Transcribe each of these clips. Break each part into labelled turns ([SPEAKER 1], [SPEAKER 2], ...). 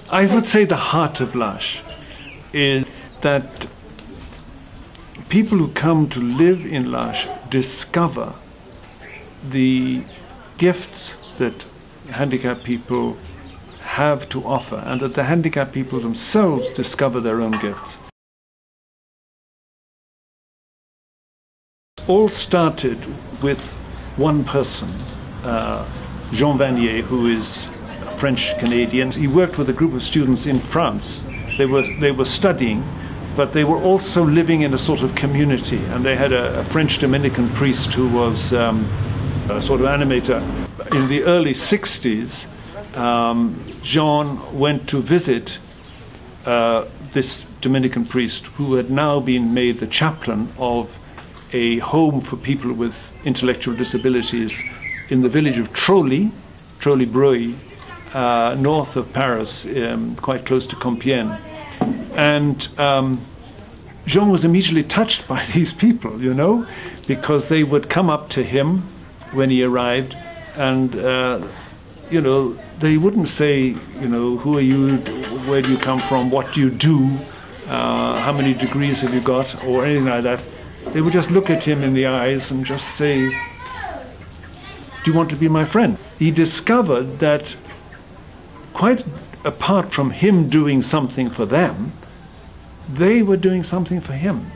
[SPEAKER 1] I would say the heart of L'Arche is that people who come to live in L'Arche discover the gifts that handicapped people have to offer, and that the handicapped people themselves discover their own gifts. All started with one person, Jean Vanier, who is French-Canadian. He worked with a group of students in France. They were studying, but they were also living in a sort of community, and they had a French Dominican priest who was a sort of animator. In the early 60s, Jean went to visit this Dominican priest, who had now been made the chaplain of a home for people with intellectual disabilities in the village of Trolly-Breuil, north of Paris, quite close to Compiègne. And Jean was immediately touched by these people, you know, because they would come up to him when he arrived, and you know, they wouldn't say, you know, who are you, where do you come from, what do you do, how many degrees have you got, or anything like that. They would just look at him in the eyes and just say, do you want to be my friend? He discovered that quite apart from him doing something for them, they were doing something for him.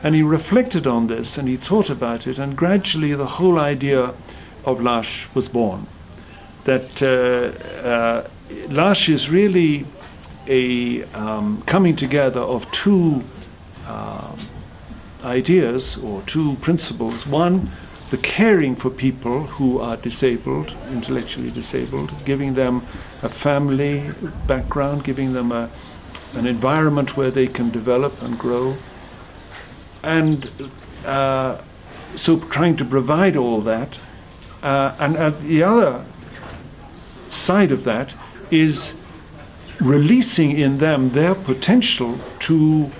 [SPEAKER 1] And he reflected on this and he thought about it, and gradually the whole idea of L'Arche was born. That L'Arche is really a coming together of two ideas or two principles. One, the caring for people who are disabled, intellectually disabled, giving them a family background, giving them an environment where they can develop and grow. And so trying to provide all that. And at the other side of that is releasing in them their potential to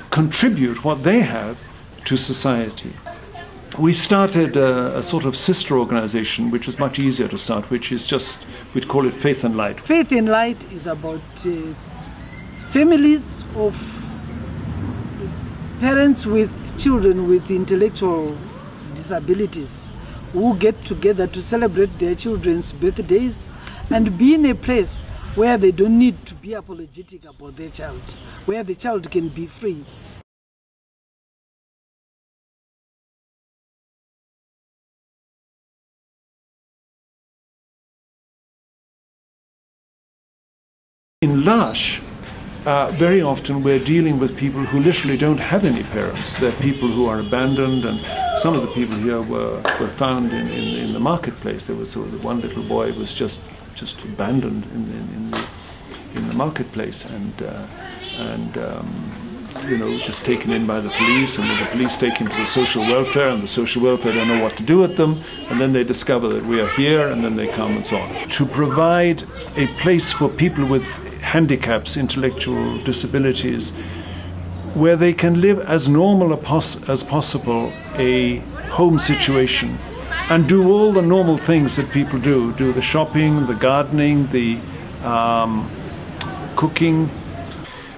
[SPEAKER 1] contribute what they have to society. We started a sort of sister organization, which was much easier to start, which is just, we'd call it Faith and Light.
[SPEAKER 2] Faith and Light is about families of parents with children with intellectual disabilities who get together to celebrate their children's birthdays and be in a place where they don't need to be apologetic about their child, where the child can be free.
[SPEAKER 1] In L'Arche, very often we're dealing with people who literally don't have any parents. They're people who are abandoned, and some of the people here were found in the marketplace. There was one little boy was just abandoned in the marketplace, and you know, just taken in by the police, and then the police take him to the social welfare, and the social welfare don't know what to do with them, and then they discover that we are here, and then they come and so on. To provide a place for people with handicaps, intellectual disabilities, where they can live as normal as possible a home situation, and do all the normal things that people do the shopping, the gardening, the cooking,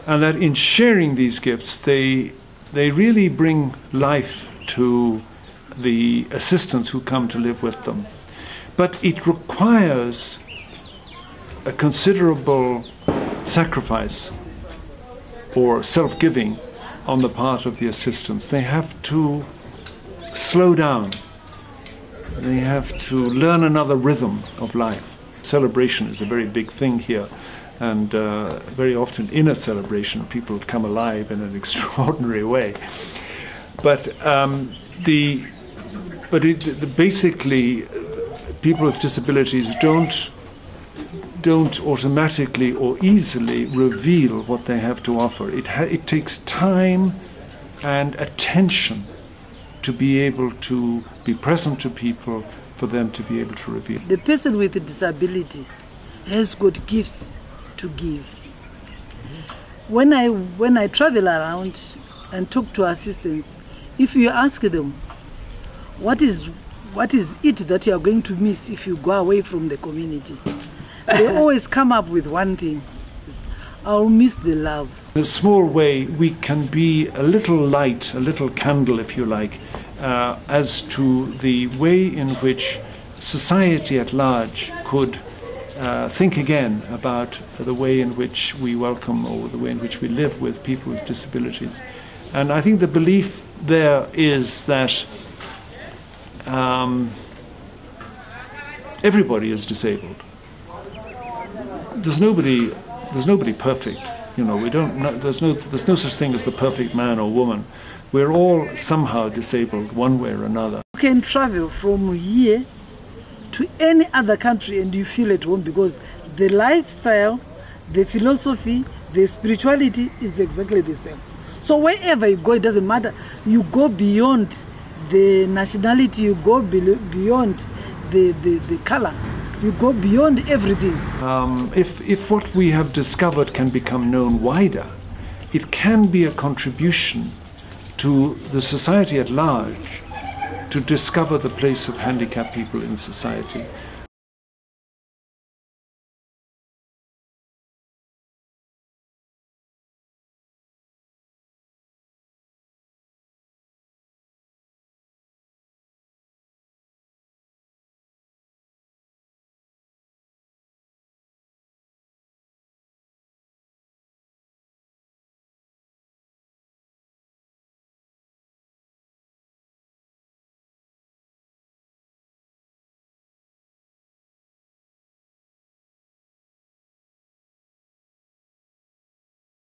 [SPEAKER 1] and that in sharing these gifts they really bring life to the assistants who come to live with them. But it requires a considerable sacrifice or self-giving on the part of the assistants. They have to slow down. They have to learn another rhythm of life. Celebration is a very big thing here, and very often in a celebration people come alive in an extraordinary way. But basically people with disabilities don't automatically or easily reveal what they have to offer. It takes time and attention to be able to be present to people, for them to be able to reveal.
[SPEAKER 2] The person with a disability has got gifts to give. When I travel around and talk to assistants, if you ask them, what is it that you are going to miss if you go away from the community? They always come up with one thing. I'll miss the love.
[SPEAKER 1] In a small way, we can be a little light, a little candle, if you like, as to the way in which society at large could think again about the way in which we welcome or the way in which we live with people with disabilities. And I think the belief there is that everybody is disabled. There's nobody perfect. You know, there's no such thing as the perfect man or woman. We're all somehow disabled one way or another.
[SPEAKER 2] You can travel from here to any other country and you feel at home, because the lifestyle, the philosophy, the spirituality is exactly the same. So wherever you go, it doesn't matter. You go beyond the nationality, you go beyond the color, you go beyond everything.
[SPEAKER 1] If what we have discovered can become known wider, it can be a contribution to the society at large to discover the place of handicapped people in society.